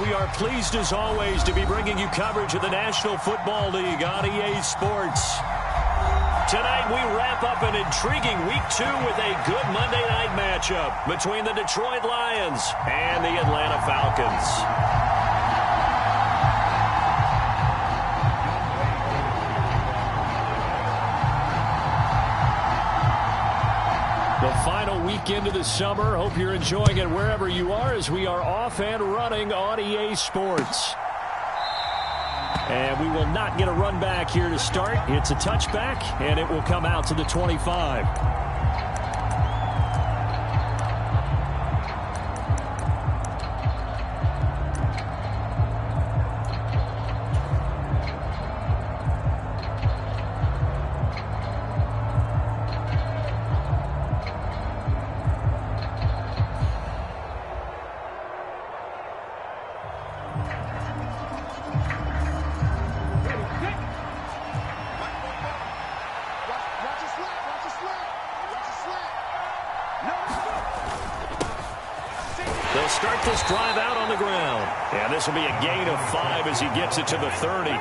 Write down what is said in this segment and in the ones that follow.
We are pleased as always to be bringing you coverage of the National Football League on EA Sports. Tonight we wrap up an intriguing Week 2 with a good Monday night matchup between the Detroit Lions and the Atlanta Falcons. The final weekend of the summer. Hope you're enjoying it wherever you are as we are off and running on EA Sports. And we will not get a run back here to start. It's a touchback, and it will come out to the 25. They'll start this drive out on the ground. And this will be a gain of 5 as he gets it to the 30.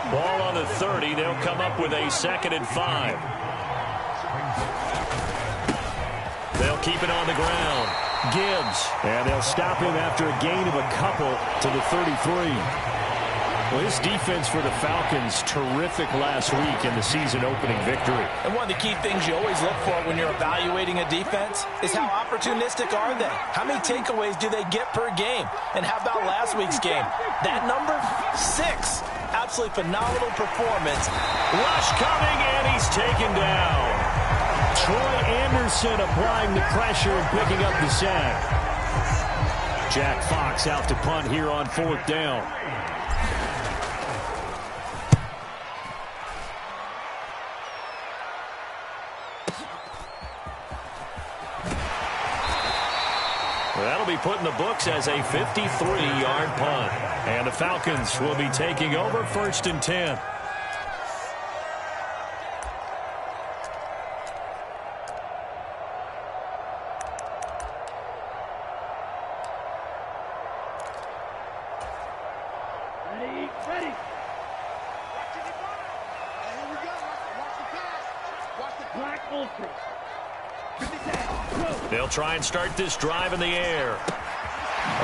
Ball on the 30. They'll come up with a 2nd and 5. They'll keep it on the ground. Gibbs. And they'll stop him after a gain of a couple to the 33. Well, his defense for the Falcons, terrific last week in the season-opening victory. And one of the key things you always look for when you're evaluating a defense is how opportunistic are they? How many takeaways do they get per game? And how about last week's game? That number, 6. Absolutely phenomenal performance. Rush coming, and he's taken down. Troy Anderson applying the pressure and picking up the sack. Jack Fox out to punt here on 4th down. That'll be put in the books as a 53-yard punt. And the Falcons will be taking over 1st and 10. Ready. Here we go. Watch the pass. Watch the black ultra. They'll try and start this drive in the air.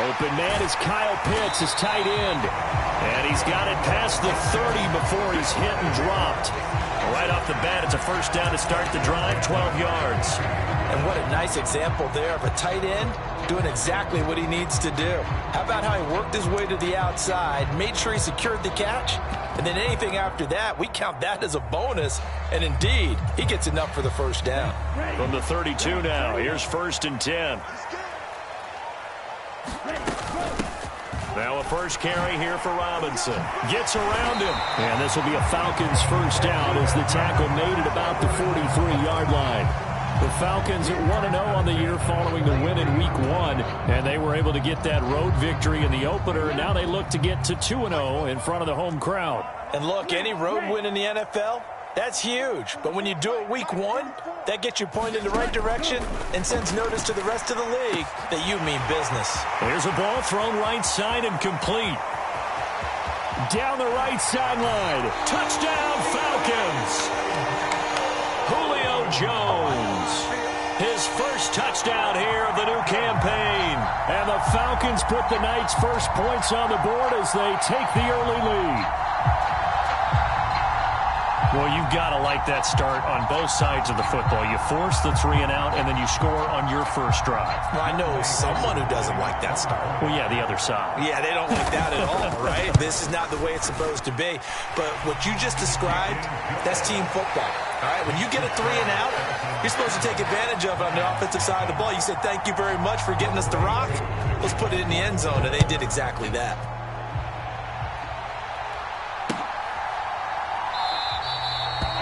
Open man is Kyle Pitts, his tight end. And he's got it past the 30 before he's hit and dropped. Right off the bat, it's a 1st down to start the drive, 12 yards. And what a nice example there of a tight end doing exactly what he needs to do. How about how he worked his way to the outside, made sure he secured the catch, and then anything after that, we count that as a bonus. And indeed, he gets enough for the 1st down. From the 32 now, here's 1st and 10. Now a 1st carry here for Robinson. Gets around him. And this will be a Falcons 1st down as the tackle made it about the 43-yard line. The Falcons at 1-0 on the year following the win in Week 1. And they were able to get that road victory in the opener. Now they look to get to 2-0 in front of the home crowd. And look, any road win in the NFL, that's huge. But when you do it Week 1, that gets you pointed in the right direction and sends notice to the rest of the league that you mean business. There's a ball thrown right side and complete. Down the right sideline. Touchdown, Falcons. Julio Jones. His 1st touchdown here of the new campaign. And the Falcons put the night's first points on the board as they take the early lead. Well, you've got to like that start on both sides of the football. You force the 3 and out, and then you score on your 1st drive. Well, I know someone who doesn't like that start. Well, yeah, the other side. Yeah, they don't like that at all, right? This is not the way it's supposed to be. But what you just described, that's team football. All right, when you get a 3 and out, you're supposed to take advantage of it on the offensive side of the ball. You said, thank you very much for getting us the rock. Let's put it in the end zone, and they did exactly that.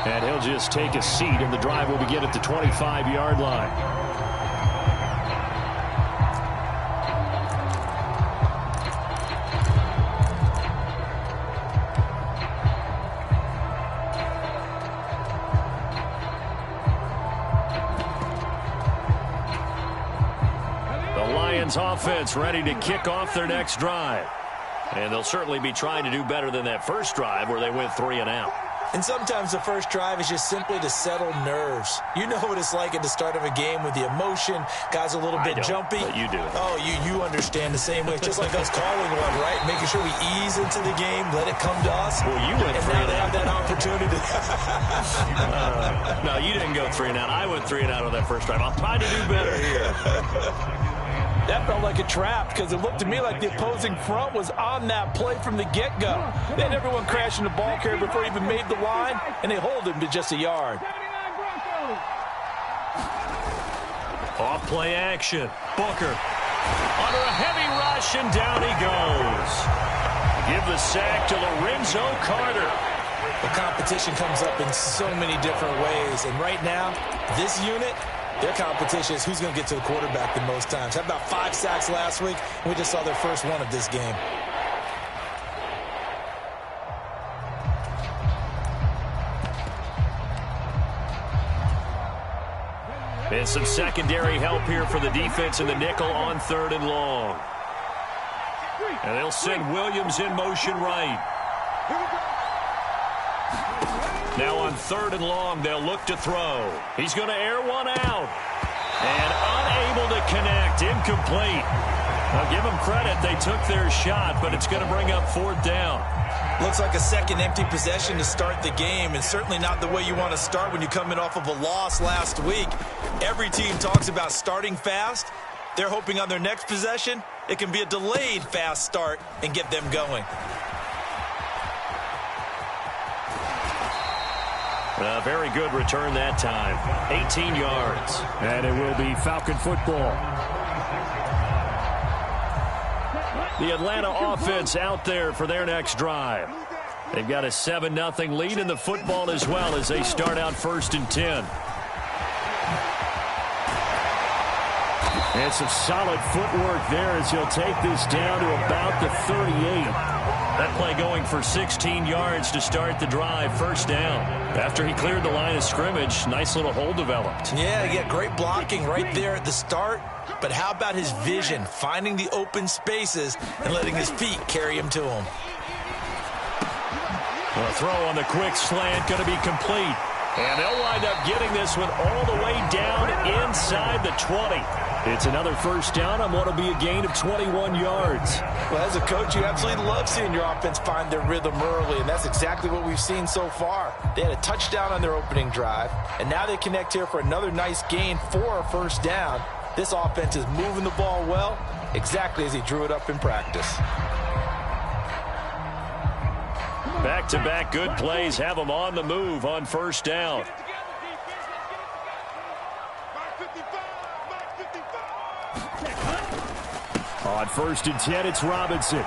And he'll just take a seat, and the drive will begin at the 25-yard line. The Lions offense ready to kick off their next drive. And they'll certainly be trying to do better than that first drive where they went 3 and out. And sometimes the first drive is just simply to settle nerves. You know what it's like at the start of a game with the emotion. Guys are a little bit jumpy. But you do. Oh, you understand the same way. It's just like us calling one, right? Making sure we ease into the game, let it come to us. Well, you went 3 and out. And now they have that opportunity. No, you didn't go 3 and out. I went 3 and out on that first drive. I'll try to do better here. That felt like a trap because it looked to me like the opposing front was on that play from the get-go. They had everyone crashing the ball carrier before he even made the line, and they hold him to just a yard. Off play action. Booker under a heavy rush, and down he goes. Give the sack to Lorenzo Carter. The competition comes up in so many different ways, and right now, this unit, their competition is who's going to get to the quarterback the most times. Had about 5 sacks last week, and we just saw their first one of this game. And some secondary help here for the defense in the nickel on 3rd and long. And they'll send Williams in motion right. Now on 3rd and long, they'll look to throw. He's going to air one out. And unable to connect. Incomplete. I'll give them credit. They took their shot, but it's going to bring up 4th down. Looks like a second empty possession to start the game, and certainly not the way you want to start when you're coming off of a loss last week. Every team talks about starting fast. They're hoping on their next possession, it can be a delayed fast start and get them going. A very good return that time. 18 yards. And it will be Falcon football. The Atlanta offense out there for their next drive. They've got a 7-0 lead in the football as well as they start out 1st and 10. And some solid footwork there as he'll take this down to about the 38. That play going for 16 yards to start the drive, 1st down. After he cleared the line of scrimmage, nice little hole developed. Yeah, great blocking right there at the start. But how about his vision, finding the open spaces and letting his feet carry him to him? A throw on the quick slant going to be complete. And they'll wind up getting this one all the way down inside the 20. It's another 1st down on what will be a gain of 21 yards. Well, as a coach, you absolutely love seeing your offense find their rhythm early, and that's exactly what we've seen so far. They had a touchdown on their opening drive, and now they connect here for another nice gain for a 1st down. This offense is moving the ball well, exactly as he drew it up in practice. Back-to-back good plays have them on the move on 1st down. On 1st and 10, it's Robinson.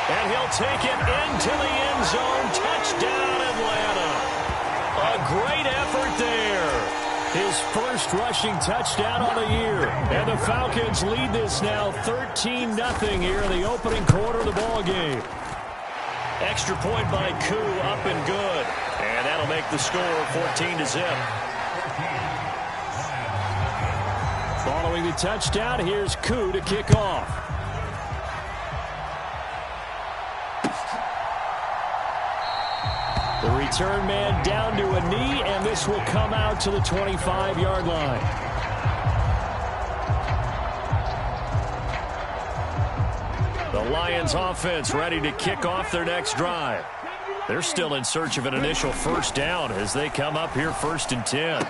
And he'll take it into the end zone. Touchdown, Atlanta. A great effort there. His first rushing touchdown on the year. And the Falcons lead this now 13-0 here in the opening quarter of the ball game. Extra point by Koo, up and good. And that'll make the score 14-0. Following the touchdown, here's Koo to kick off. The return man down to a knee, and this will come out to the 25-yard line. The Lions offense ready to kick off their next drive. They're still in search of an initial 1st down as they come up here 1st and 10.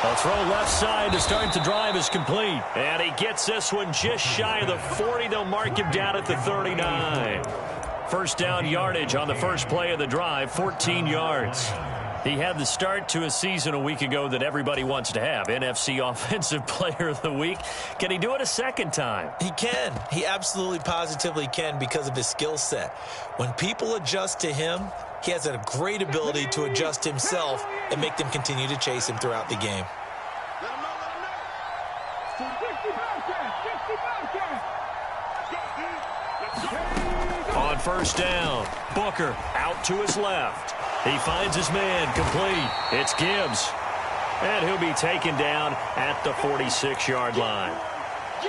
A throw left side to start the drive is complete. And he gets this one just shy of the 40. They'll mark him down at the 39. 1st down yardage on the first play of the drive, 14 yards. He had the start to a season a week ago that everybody wants to have. NFC Offensive Player of the Week. Can he do it a second time? He can. He absolutely positively can because of his skill set. When people adjust to him, he has a great ability to adjust himself and make them continue to chase him throughout the game. On 1st down, Booker out to his left. He finds his man complete. It's Gibbs. And he'll be taken down at the 46-yard line.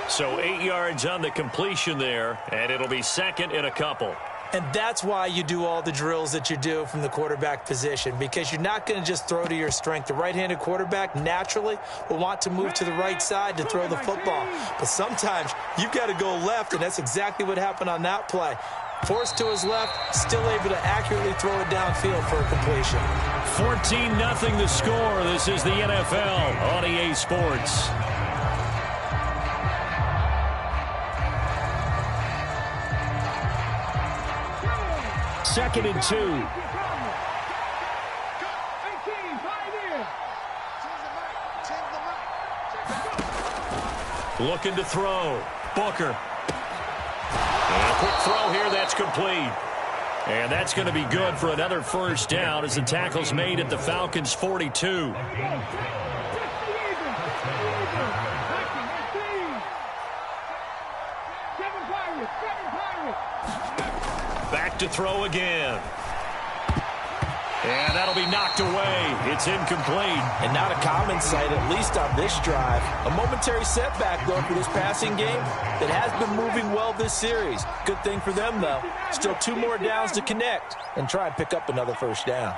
So 8 yards on the completion there, and it'll be second and a couple. And that's why you do all the drills that you do from the quarterback position, because you're not going to just throw to your strength. The right-handed quarterback naturally will want to move to the right side to throw the football. But sometimes you've got to go left, and that's exactly what happened on that play. Forced to his left, still able to accurately throw it downfield for a completion. 14-0 the score. This is the NFL on EA Sports. Second and 2. Looking to throw. Booker. And a quick throw here. That's complete. And that's going to be good for another first down as the tackle's made at the Falcons' 42. Back to throw again. And that'll be knocked away. It's incomplete. And not a common sight, at least on this drive. A momentary setback, though, for this passing game that has been moving well this series. Good thing for them, though. Still 2 more downs to connect and try and pick up another first down.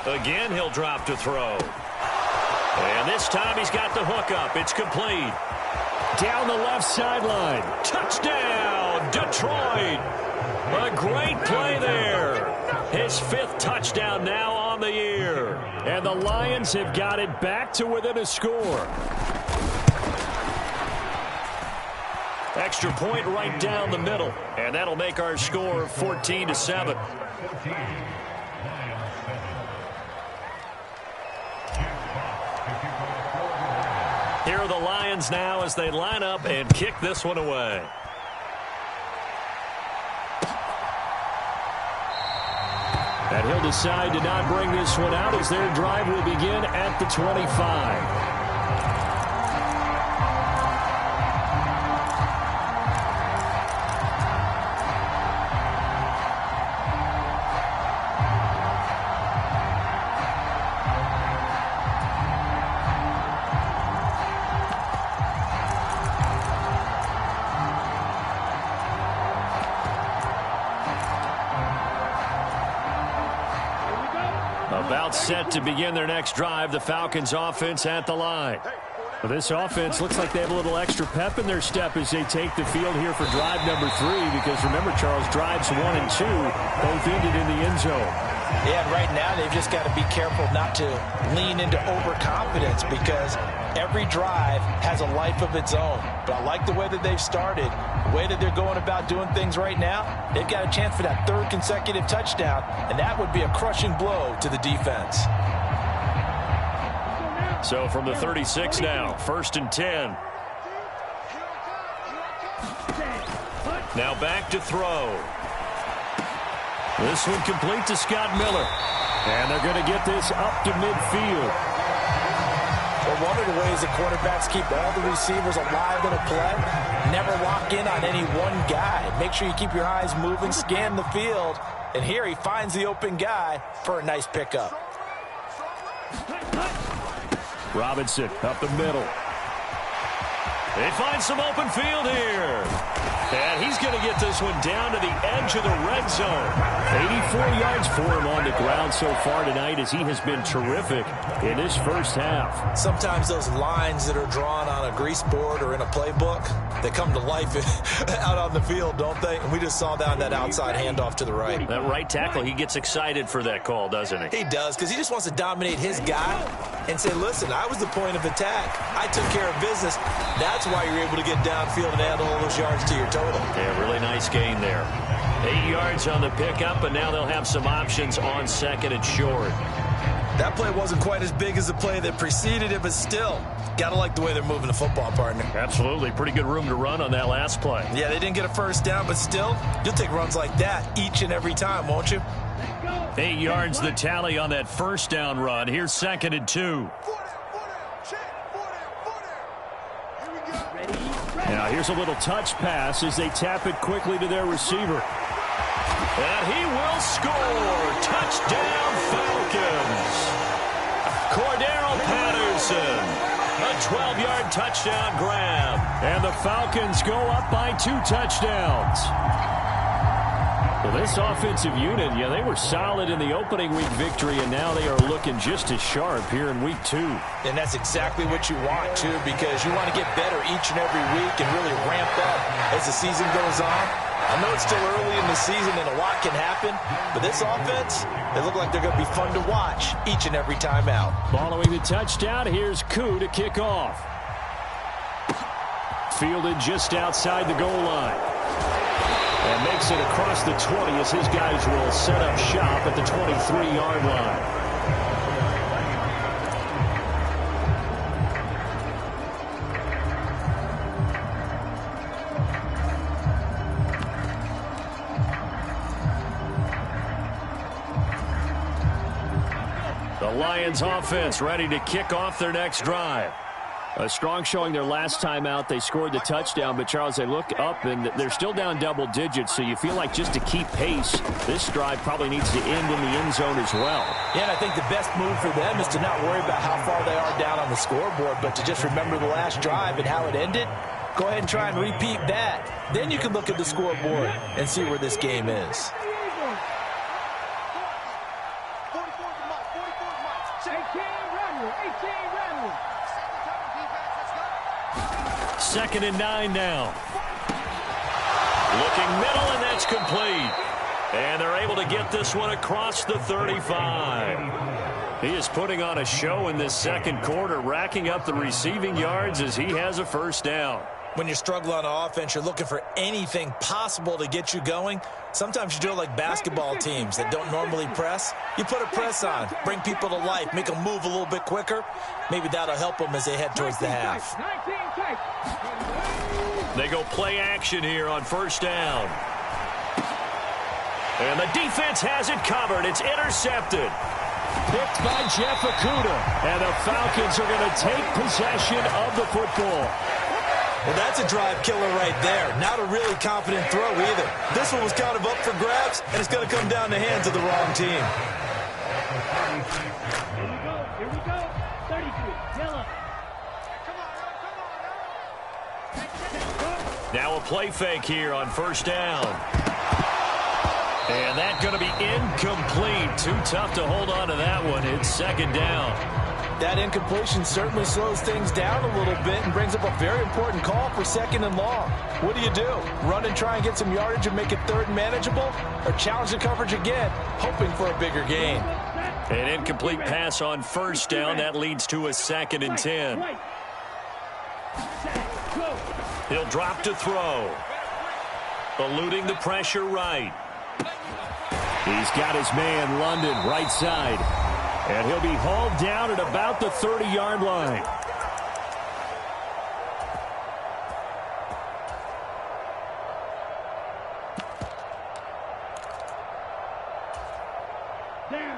Again, he'll drop to throw. And this time he's got the hook up. It's complete. Down the left sideline. Touchdown, Detroit. A great play there. His 5th touchdown now on the year. And the Lions have got it back to within a score. Extra point right down the middle. And that'll make our score 14-7. Here are the Lions now as they line up and kick this one away. And he'll decide to not bring this one out as their drive will begin at the 25. About set to begin their next drive, the Falcons offense at the line. Well, this offense looks like they have a little extra pep in their step as they take the field here for drive number 3, because remember, Charles, drives 1 and 2 both ended in the end zone. Yeah, and right now they've just got to be careful not to lean into overconfidence, because every drive has a life of its own. But I like the way that they've started, the way that they're going about doing things right now. They've got a chance for that 3rd consecutive touchdown, and that would be a crushing blow to the defense. So from the 36 now, 1st and 10. Now back to throw. This one complete to Scott Miller. And they're going to get this up to midfield. Well, one of the ways that quarterbacks keep all the receivers alive in a play, never lock in on any one guy. Make sure you keep your eyes moving, scan the field. And here he finds the open guy for a nice pickup. Robinson up the middle. They find some open field here. And he's going to get this one down to the edge of the red zone. 84 yards for him on the ground so far tonight, as he has been terrific in his first half. Sometimes those lines that are drawn on a grease board or in a playbook, they come to life out on the field, don't they? And we just saw that outside handoff to the right. That right tackle, he gets excited for that call, doesn't he? He does, because he just wants to dominate his guy and say, listen, I was the point of attack. I took care of business. That's why you're able to get downfield and add all those yards to your total. Yeah, really nice gain there. 8 yards on the pickup, and now they'll have some options on 2nd and short. That play wasn't quite as big as the play that preceded it, but still, got to like the way they're moving the football, partner. Absolutely. Pretty good room to run on that last play. Yeah, they didn't get a first down, but still, you'll take runs like that each and every time, won't you? 8 yards the tally on that first down run. Here's 2nd and 2. Now here's a little touch pass as they tap it quickly to their receiver. And he will score. Touchdown, Falcons. Cordero Patterson. A 12-yard touchdown grab. And the Falcons go up by 2 touchdowns. Well, this offensive unit, yeah, they were solid in the opening week victory, and now they are looking just as sharp here in week 2. And that's exactly what you want, too, because you want to get better each and every week and really ramp up as the season goes on. I know it's still early in the season and a lot can happen, but this offense, they look like they're going to be fun to watch each and every time out. Following the touchdown, here's Koo to kick off. Fielded just outside the goal line. And makes it across the 20 as his guys will set up shop at the 23-yard line. The Lions offense ready to kick off their next drive. A strong showing their last time out. They scored the touchdown, but, Charles, they look up, and they're still down double digits, so you feel like just to keep pace, this drive probably needs to end in the end zone as well. Yeah, and I think the best move for them is to not worry about how far they are down on the scoreboard, but to just remember the last drive and how it ended. Go ahead and try and repeat that. Then you can look at the scoreboard and see where this game is. Second and 9 now. Looking middle, and that's complete. And they're able to get this one across the 35. He is putting on a show in this second quarter, racking up the receiving yards as he has a first down. When you're struggling on offense, you're looking for anything possible to get you going. Sometimes you do it like basketball teams that don't normally press. You put a press on, bring people to life, make them move a little bit quicker. Maybe that'll help them as they head towards the half. They go play action here on first down. And the defense has it covered. It's intercepted. Picked by Jeff Okudah. And the Falcons are going to take possession of the football. Well, that's a drive killer right there. Not a really confident throw either. This one was kind of up for grabs, and it's going to come down the hands of the wrong team. Here we go. 33, yellow. Now a play fake here on first down. And that's going to be incomplete. Too tough to hold on to that one. It's second down. That incompletion certainly slows things down a little bit and brings up a very important call for second and long. What do? Run and try and get some yardage and make it third and manageable? Or challenge the coverage again, hoping for a bigger gain? An incomplete pass on first down. That leads to a second and 10. He'll drop to throw. Eluding the pressure right. He's got his man, London, right side. And he'll be hauled down at about the 30-yard line.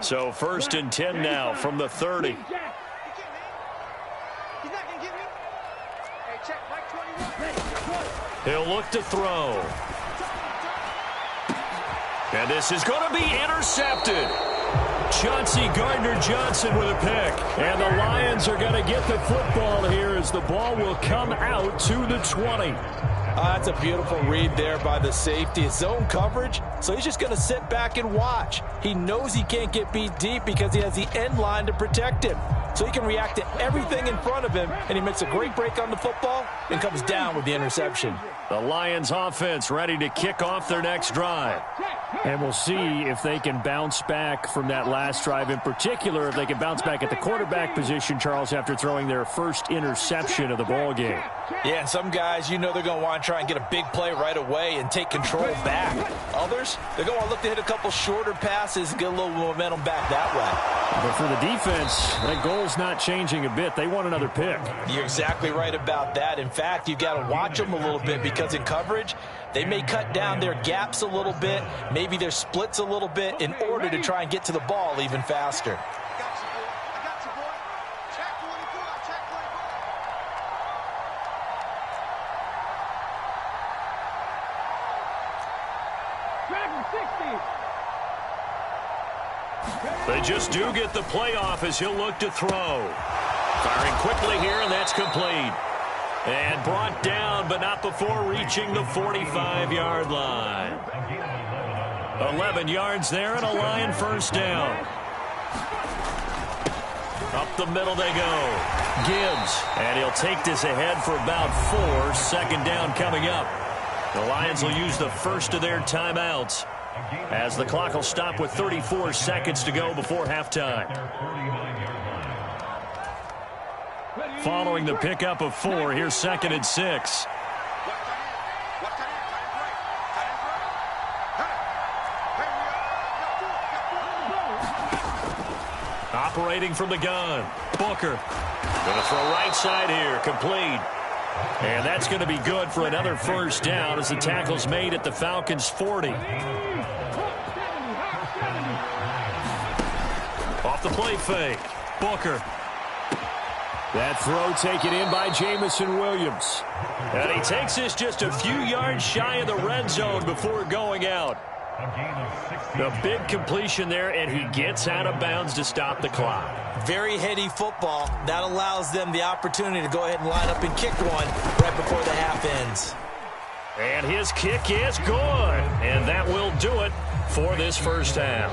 So first and 10 now from the 30. He'll look to throw. And this is going to be intercepted. Chauncey Gardner-Johnson with a pick. And the Lions are going to get the football here as the ball will come out to the 20. That's a beautiful read there by the safety. It's zone coverage, so he's just going to sit back and watch. He knows he can't get beat deep because he has the end line to protect him. So he can react to everything in front of him, and he makes a great break on the football and comes down with the interception. The Lions offense ready to kick off their next drive. And we'll see if they can bounce back from that last drive. In particular, if they can bounce back at the quarterback position, Charles, after throwing their first interception of the ball game. Yeah, and some guys, you know they're going to want to try and get a big play right away and take control back. Others, they're going to look to hit a couple shorter passes and get a little momentum back that way. But for the defense, that goal's not changing a bit. They want another pick. You're exactly right about that. In fact, you've got to watch them a little bit because in coverage, they may cut down their gaps a little bit, maybe their splits a little bit in order to try and get to the ball even faster. They just do get the playoff as he'll look to throw. Firing quickly here, and that's complete. And brought down, but not before reaching the 45-yard line. 11 yards there, and a Lion first down. Up the middle they go. Gibbs, and he'll take this ahead for about 4. Second down coming up. The Lions will use the first of their timeouts, as the clock will stop with 34 seconds to go before halftime. Following the pickup of 4, here's 2nd and 6. Operating from the gun, Booker. Going to throw right side here, complete. And that's going to be good for another first down as the tackle's made at the Falcons' 40. Off the play fake, Booker. That throw taken in by Jamison Williams. And he takes this just a few yards shy of the red zone before going out. The big completion there, and he gets out of bounds to stop the clock. Very heady football. That allows them the opportunity to go ahead and line up and kick one right before the half ends. And his kick is good. And that will do it for this first half.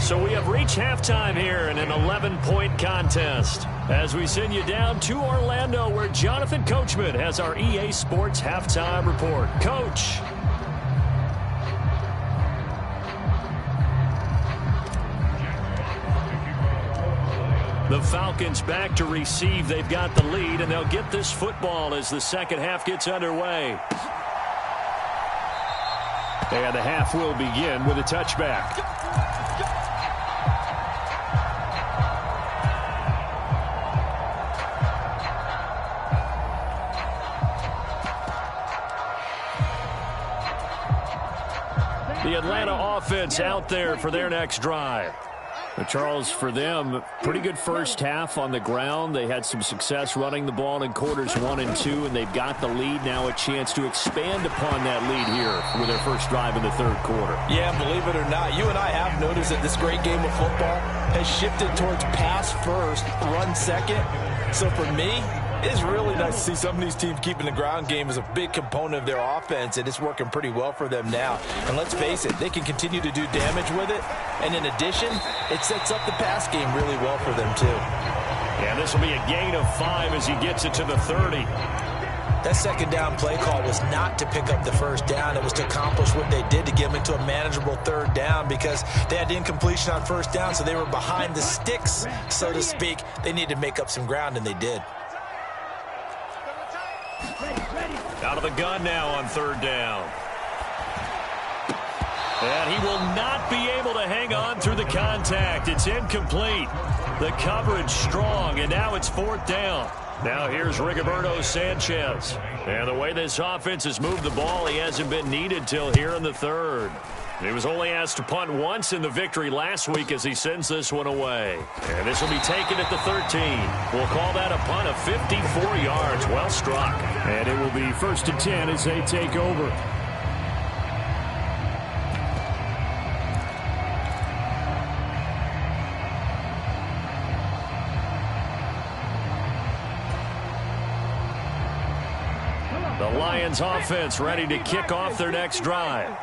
So we have reached halftime here in an 11-point contest, as we send you down to Orlando, where Jonathan Coachman has our EA Sports halftime report. Coach. The Falcons back to receive. They've got the lead, and they'll get this football as the second half gets underway. And the half will begin with a touchback. The Atlanta offense out there for their next drive. But Charles, for them, pretty good first half on the ground. They had some success running the ball in quarters 1 and 2, and they've got the lead. Now a chance to expand upon that lead here with their first drive in the third quarter. Yeah, believe it or not, you and I have noticed that this great game of football has shifted towards pass first, run second. So for me, it's really nice to see some of these teams keeping the ground game as a big component of their offense, and it's working pretty well for them now. And let's face it, they can continue to do damage with it. And in addition, it sets up the pass game really well for them, too. Yeah, this will be a gain of 5 as he gets it to the 30. That second down play call was not to pick up the first down. It was to accomplish what they did to get them into a manageable third down, because they had incompletion on first down, so they were behind the sticks, so to speak. They needed to make up some ground, and they did. Out of the gun now on third down. And he will not be able to hang on through the contact. It's incomplete. The coverage strong, and now it's fourth down. Now here's Rigoberto Sanchez. And the way this offense has moved the ball, he hasn't been needed till here in the third. He was only asked to punt once in the victory last week as he sends this one away. And this will be taken at the 13. We'll call that a punt of 54 yards. Well struck. And it will be 1st and 10 as they take over. The Lions offense ready to kick off their next drive.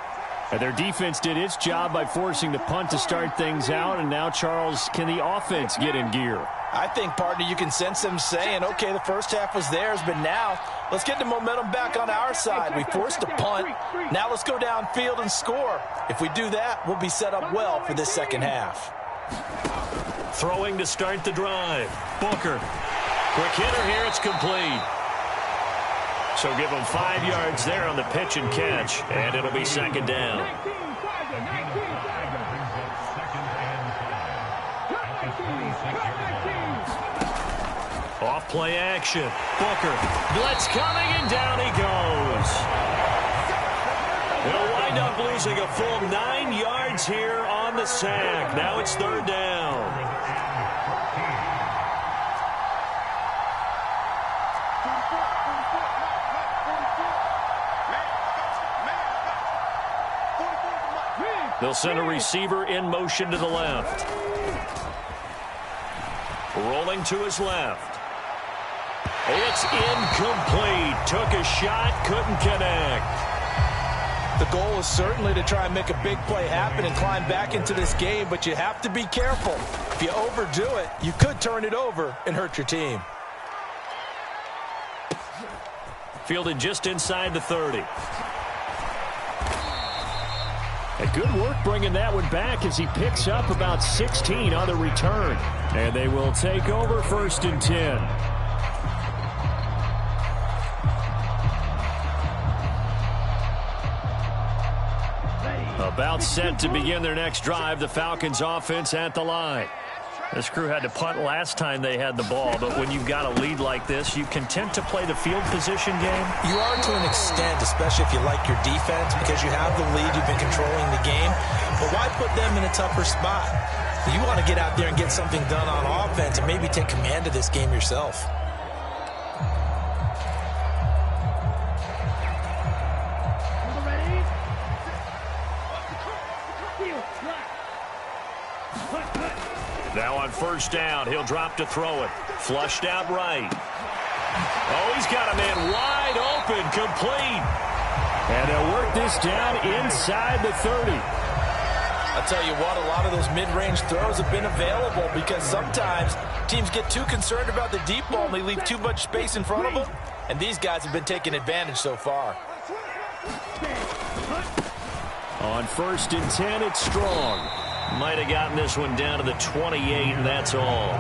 And their defense did its job by forcing the punt to start things out. And now, Charles, can the offense get in gear? I think, partner, you can sense them saying, okay, the first half was theirs, but now let's get the momentum back on our side. We forced a punt. Now let's go downfield and score. If we do that, we'll be set up well for this second half. Throwing to start the drive. Booker. Quick hitter here. It's complete. So give them 5 yards there on the pitch and catch, and it'll be second down. Off play action. Booker. Blitz coming, and down he goes. They'll wind up losing a full 9 yards here on the sack. Now it's third down. They'll send a receiver in motion to the left. Rolling to his left. It's incomplete. Took a shot, couldn't connect. The goal is certainly to try and make a big play happen and climb back into this game, but you have to be careful. If you overdo it, you could turn it over and hurt your team. Fielded just inside the 30. A good work bringing that one back as he picks up about 16 on the return. And they will take over 1st and 10. About set to begin their next drive, the Falcons offense at the line. This crew had to punt last time they had the ball, but when you've got a lead like this, you content to play the field position game? You are to an extent, especially if you like your defense, because you have the lead, you've been controlling the game. But why put them in a tougher spot? You want to get out there and get something done on offense and maybe take command of this game yourself. Now on 1st down, he'll drop to throw it. Flushed out right. Oh, he's got a man wide open, complete. And they'll work this down inside the 30. I'll tell you what, a lot of those mid-range throws have been available because sometimes teams get too concerned about the deep ball and they leave too much space in front of them. And these guys have been taking advantage so far. On 1st and 10, it's Strong. Might have gotten this one down to the 28, and that's all.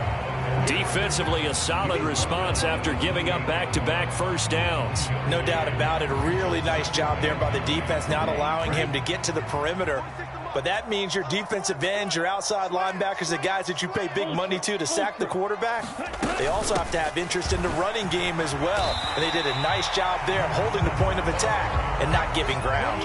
Defensively, a solid response after giving up back-to-back 1st downs. No doubt about it. A really nice job there by the defense, not allowing him to get to the perimeter. But that means your defensive ends, your outside linebackers, the guys that you pay big money to sack the quarterback, they also have to have interest in the running game as well. And they did a nice job there of holding the point of attack and not giving ground.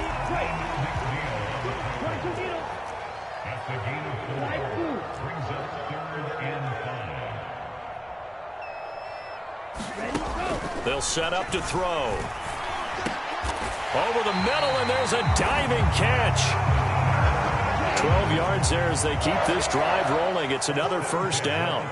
They'll set up to throw. Over the middle, and there's a diving catch. 12 yards there as they keep this drive rolling. It's another 1st down.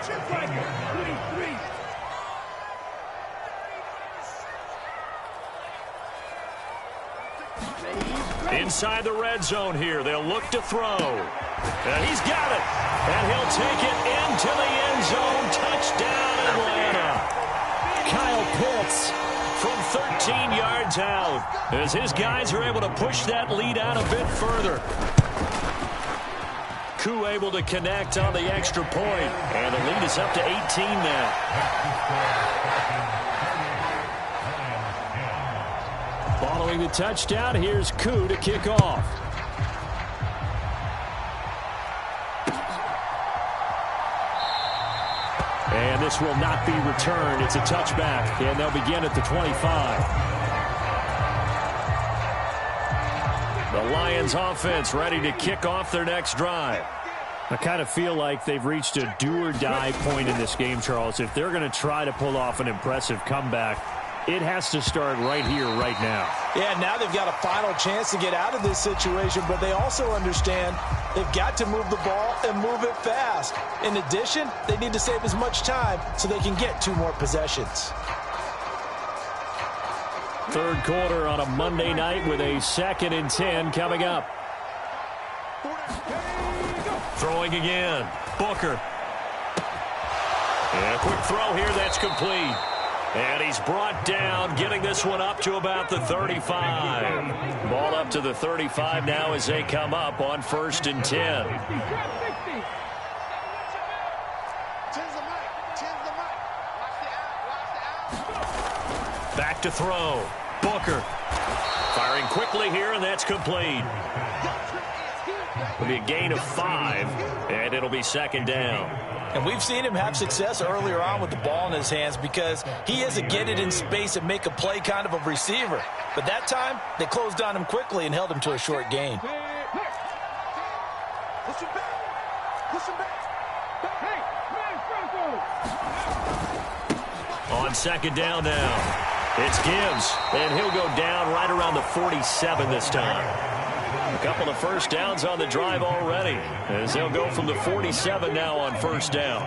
Inside the red zone here. They'll look to throw. And he's got it. And he'll take it into the end zone. Touchdown, Atlanta. Kyle Pitts from 13 yards out as his guys are able to push that lead out a bit further. Koo able to connect on the extra point, and the lead is up to 18 now. Following the touchdown, here's Koo to kick off. And this will not be returned. It's a touchback, and they'll begin at the 25. The Lions offense ready to kick off their next drive. I kind of feel like they've reached a do-or-die point in this game, Charles. If they're going to try to pull off an impressive comeback, it has to start right here, right now. Yeah, now they've got a final chance to get out of this situation, but they also understand they've got to move the ball and move it fast. In addition, they need to save as much time so they can get 2 more possessions. 3rd quarter on a Monday night with a 2nd and 10 coming up. Throwing again. Booker. And a quick throw here. That's complete. And he's brought down, getting this one up to about the 35. Ball up to the 35 now as they come up on 1st and 10. Back to throw. Booker. Firing quickly here, and that's complete. It'll be a gain of 5, and it'll be 2nd down. And we've seen him have success earlier on with the ball in his hands because he is a get it in space and make a play kind of a receiver. But that time, they closed on him quickly and held him to a short gain. On 2nd down now. It's Gibbs, and he'll go down right around the 47 this time. A couple of 1st downs on the drive already, as they'll go from the 47 now on 1st down.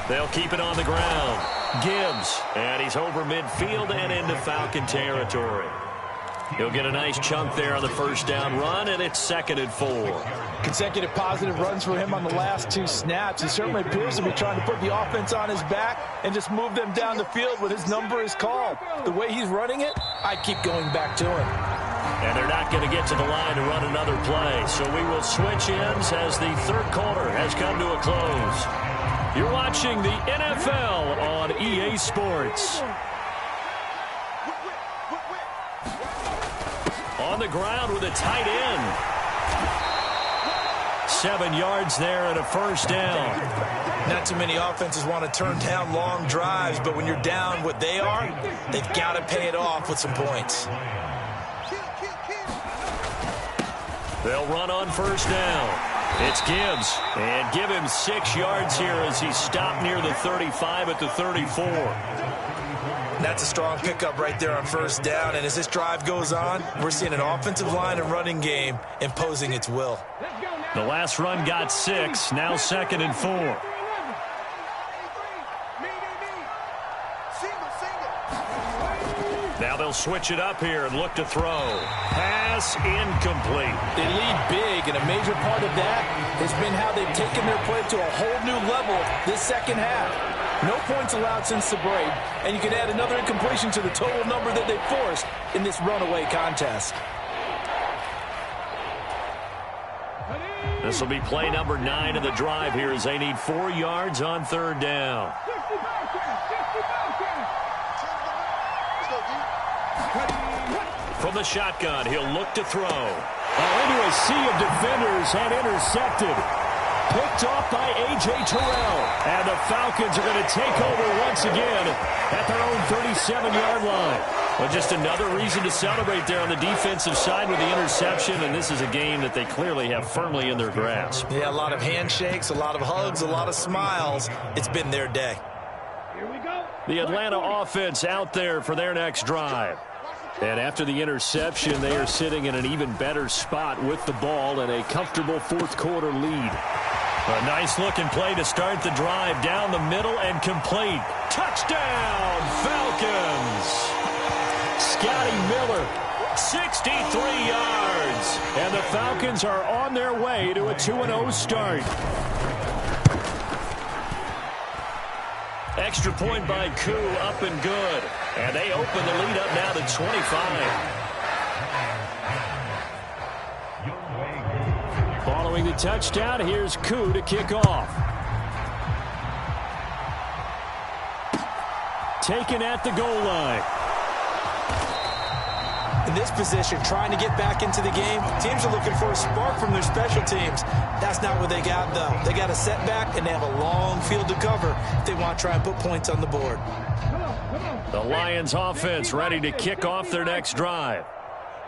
They'll keep it on the ground. Gibbs, and he's over midfield and into Falcon territory. He'll get a nice chunk there on the first down run, and it's 2nd and 4. Consecutive positive runs for him on the last 2 snaps. He certainly appears to be trying to put the offense on his back and just move them down the field when his number is called. The way he's running it, I keep going back to him. And they're not going to get to the line to run another play, so we will switch ends as the third quarter has come to a close. You're watching the NFL on EA Sports. On the ground with a tight end. 7 yards there and a first down. Not too many offenses want to turn down long drives, but when you're down what they are, they've got to pay it off with some points. They'll run on first down. It's Gibbs, and give him 6 yards here as he stopped near the 35 at the 34. That's a strong pickup right there on first down, and as this drive goes on, we're seeing an offensive line and running game imposing its will. The last run got 6, now 2nd and 4. Now they'll switch it up here and look to throw. Pass incomplete. They lead big, and a major part of that has been how they've taken their play to a whole new level this second half. No points allowed since the break, and you can add another incompletion to the total number that they forced in this runaway contest. This will be play number 9 of the drive here as they need 4 yards on third down. From the shotgun, he'll look to throw. Into a sea of defenders and intercepted. Picked off by A.J. Terrell. And the Falcons are going to take over once again at their own 37-yard line. Well, just another reason to celebrate there on the defensive side with the interception, and this is a game that they clearly have firmly in their grasp. Yeah, a lot of handshakes, a lot of hugs, a lot of smiles. It's been their day. Here we go. The Atlanta offense out there for their next drive. And after the interception, they are sitting in an even better spot with the ball and a comfortable fourth quarter lead. A nice-looking play to start the drive down the middle and complete. Touchdown, Falcons! Scotty Miller, 63 yards. And the Falcons are on their way to a 2-0 start. Extra point by Koo, up and good. And they open the lead up now to 25. Following the touchdown, here's Koo to kick off. Taken at the goal line. In this position, trying to get back into the game, teams are looking for a spark from their special teams. That's not what they got, though. They got a setback, and they have a long field to cover if they want to try and put points on the board. The Lions offense ready to kick off their next drive.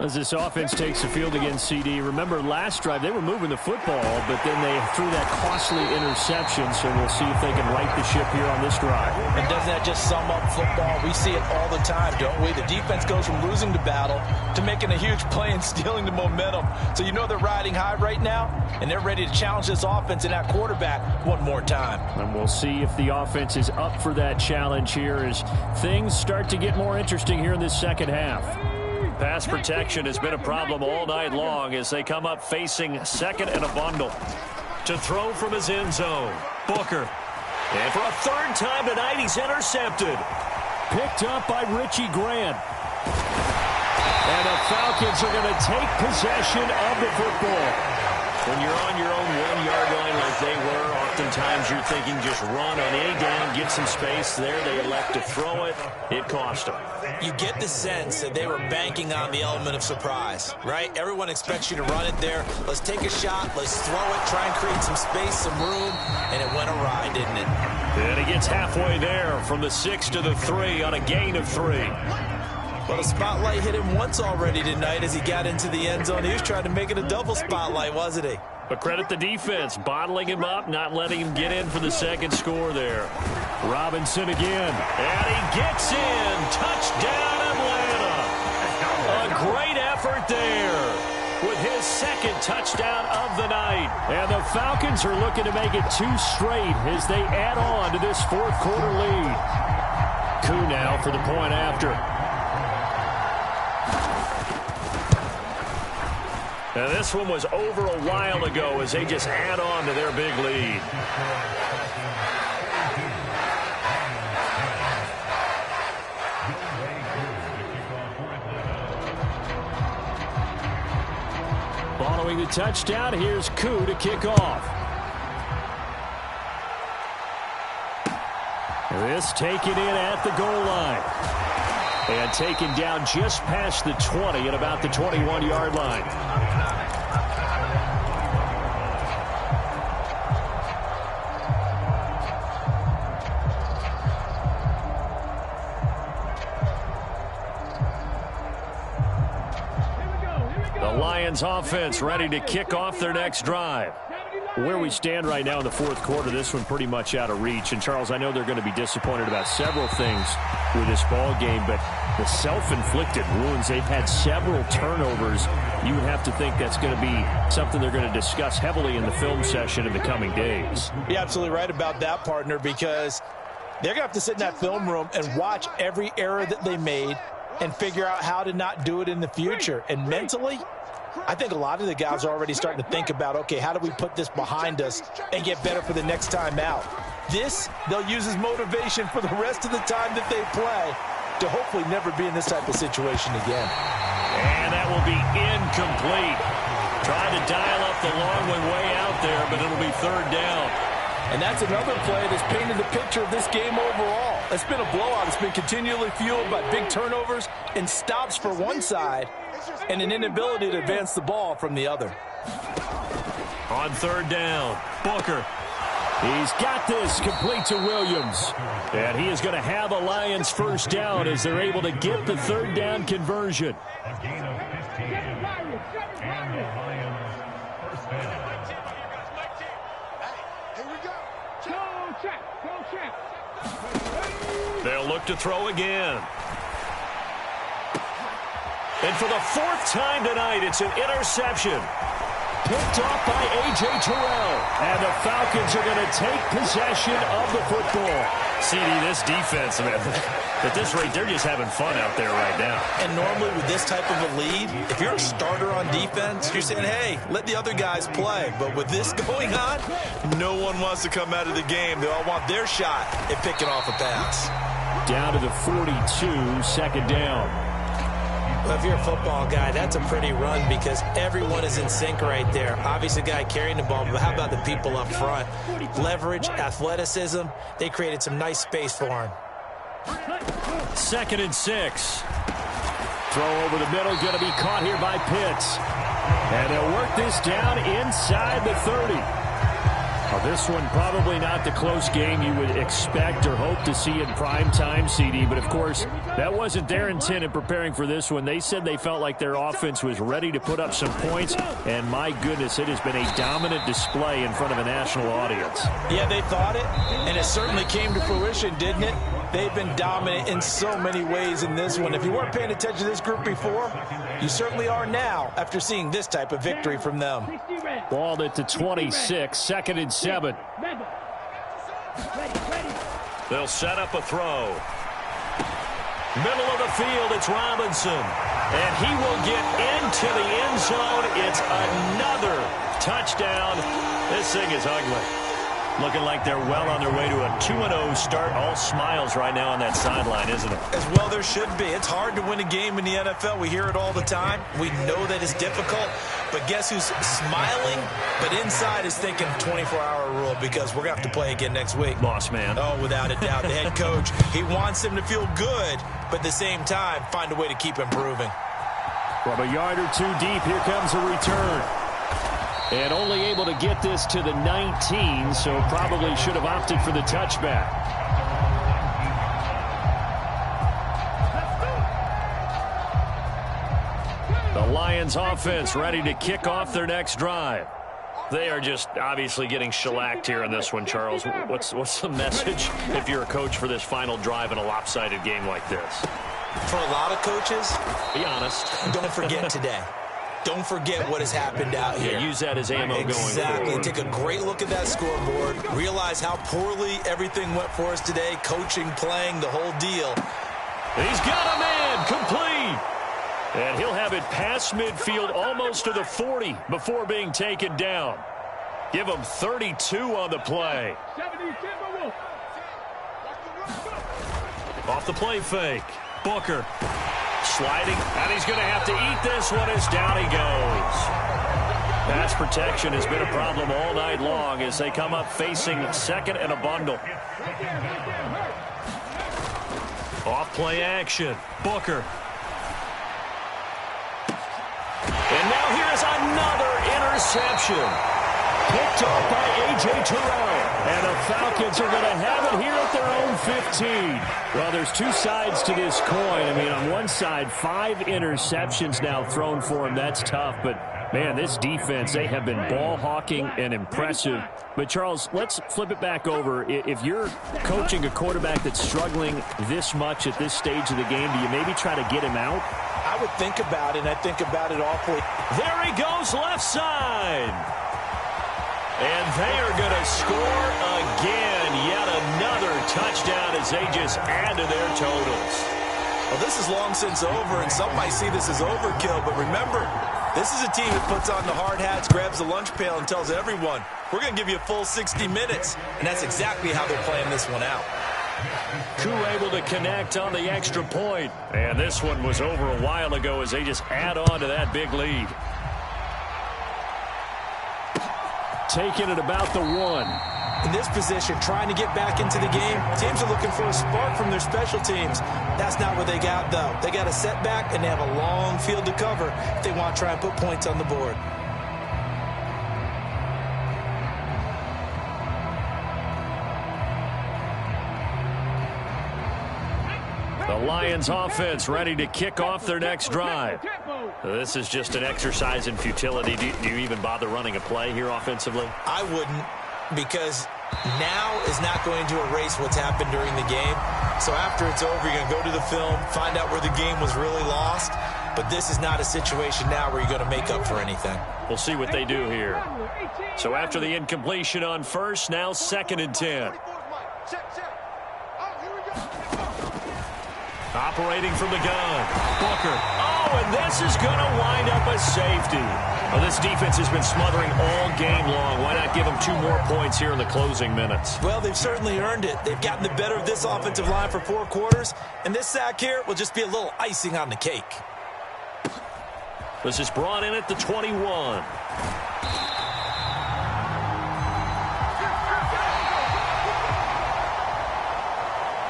As this offense takes the field against CD, remember last drive they were moving the football, but then they threw that costly interception, so we'll see if they can right the ship here on this drive. And doesn't that just sum up football? We see it all the time, don't we? The defense goes from losing the battle to making a huge play and stealing the momentum. So you know they're riding high right now, and they're ready to challenge this offense and that quarterback one more time. And we'll see if the offense is up for that challenge here as things start to get more interesting here in this second half. Pass protection has been a problem all night long as they come up facing second and a bundle. To throw from his end zone, Booker. And for a third time tonight, he's intercepted. Picked up by Richie Grant. And the Falcons are going to take possession of the football. When you're on your own 1-yard line like they were, oftentimes you're thinking just run on a down, get some space there. They elect to throw it. It cost them. You get the sense that they were banking on the element of surprise, right? Everyone expects you to run it there. Let's take a shot. Let's throw it. Try and create some space, some room. And it went awry, didn't it? And he gets halfway there from the 6 to the 3 on a gain of 3. Well, the spotlight hit him once already tonight as he got into the end zone. He was trying to make it a double spotlight, wasn't he? But credit the defense, bottling him up, not letting him get in for the second score there. Robinson again. And he gets in. Touchdown, Atlanta. effort there with his second touchdown of the night. And the Falcons are looking to make it 2 straight as they add on to this fourth quarter lead. Koo now for the point after. Now this one was over a while ago as they just add on to their big lead. Following the touchdown, here's Koo to kick off. This taken in at the goal line. And taken down just past the 20 at about the 21-yard line. The Lions offense ready to kick off their next drive. Where we stand right now in the fourth quarter, this one pretty much out of reach. And, Charles, I know they're going to be disappointed about several things with this ball game, but the self-inflicted wounds, they've had several turnovers. You would have to think that's going to be something they're going to discuss heavily in the film session in the coming days. You're absolutely right about that, partner, because they're going to have to sit in that film room and watch every error that they made and figure out how to not do it in the future. And mentally, I think a lot of the guys are already starting to think about, okay, how do we put this behind us and get better for the next time out? This, they'll use as motivation for the rest of the time that they play to hopefully never be in this type of situation again. And that will be incomplete. Trying to dial up the long one way out there, but it'll be third down. And that's another play that's painted the picture of this game overall. It's been a blowout. It's been continually fueled by big turnovers and stops for one side and an inability to advance the ball from the other. On third down, Booker. He's got this complete to Williams. And he is going to have a Lions first down as they're able to get the third down conversion. They'll look to throw again. And for the fourth time tonight, it's an interception. Picked off by A.J. Terrell. And the Falcons are going to take possession of the football. CD, this defense, man, at this rate, they're just having fun out there right now. And normally with this type of a lead, if you're a starter on defense, you're saying, hey, let the other guys play. But with this going on, no one wants to come out of the game. They all want their shot at picking off a pass. Down to the 42, second down. Well, if you're a football guy, that's a pretty run because everyone is in sync right there. Obviously, the guy carrying the ball, but how about the people up front? Leverage, athleticism, they created some nice space for him. 2nd and 6. Throw over the middle, going to be caught here by Pitts. And they'll work this down inside the 30. Well, this one probably not the close game you would expect or hope to see in prime time, CD. But, of course, that wasn't their intent in preparing for this one. They said they felt like their offense was ready to put up some points. And, my goodness, it has been a dominant display in front of a national audience. Yeah, they thought it, and it certainly came to fruition, didn't it? They've been dominant in so many ways in this one. If you weren't paying attention to this group before, you certainly are now after seeing this type of victory from them. Ball at the 26, 2nd and 7. They'll set up a throw. Middle of the field, it's Robinson. And he will get into the end zone. It's another touchdown. This thing is ugly. Looking like they're well on their way to a 2-0 start. All smiles right now on that sideline, isn't it? As well there should be. It's hard to win a game in the NFL. We hear it all the time. We know that it's difficult. But guess who's smiling? But inside is thinking 24-hour rule because we're going to have to play again next week. Boss man. Oh, without a doubt. The head coach, he wants him to feel good, but at the same time, find a way to keep improving. From a yard or two deep, here comes a return. And only able to get this to the 19, so probably should have opted for the touchback. The Lions offense ready to kick off their next drive. They are just obviously getting shellacked here in this one, Charles. What's the message if you're a coach for this final drive in a lopsided game like this? For a lot of coaches, be honest, don't forget today. Don't forget what has happened out here. Yeah, use that as ammo going forward. Exactly. Take a great look at that scoreboard. Realize how poorly everything went for us today. Coaching, playing, the whole deal. He's got a man complete. And he'll have it past midfield almost to the 40 before being taken down. Give him 32 on the play. Off the play fake. Booker. Sliding, and he's going to have to eat this one as down he goes. Pass protection has been a problem all night long as they come up facing second and a bundle. Off play action. Booker. And now here's another interception. Picked off by A.J. Terrell. And the Falcons are going to have it here at their own 15. Well, there's two sides to this coin. I mean, on one side, 5 interceptions now thrown for him. That's tough. But, man, this defense, they have been ball hawking and impressive. But, Charles, let's flip it back over. If you're coaching a quarterback that's struggling this much at this stage of the game, do you maybe try to get him out? I would think about it, and I think about it awfully. There he goes, left side. And they are going to score again. Yet another touchdown as they just add to their totals. Well, this is long since over, and some might see this as overkill. But remember, this is a team that puts on the hard hats, grabs the lunch pail, and tells everyone, we're going to give you a full 60 minutes. And that's exactly how they're playing this one out. Koo able to connect on the extra point. And this one was over a while ago as they just add on to that big lead. Taking it about the 1. In this position, trying to get back into the game, teams are looking for a spark from their special teams. That's not what they got, though. They got a setback, and they have a long field to cover if they want to try and put points on the board. The Lions offense ready to kick off their next drive. This is just an exercise in futility. Do you even bother running a play here offensively? I wouldn't, because now is not going to erase what's happened during the game. So after it's over, you're going to go to the film, find out where the game was really lost. But this is not a situation now where you're going to make up for anything. We'll see what they do here. So after the incompletion on first, now 2nd and 10. Operating from the gun. Booker. Oh, and this is going to wind up a safety. Well, this defense has been smothering all game long. Why not give them 2 more points here in the closing minutes? Well, they've certainly earned it. They've gotten the better of this offensive line for 4 quarters. And this sack here will just be a little icing on the cake. This is brought in at the 21.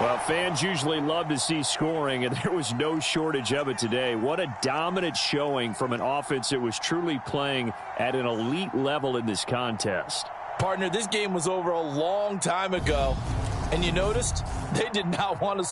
Well, fans usually love to see scoring, and there was no shortage of it today. What a dominant showing from an offense that was truly playing at an elite level in this contest. Partner, this game was over a long time ago, and you noticed they did not want to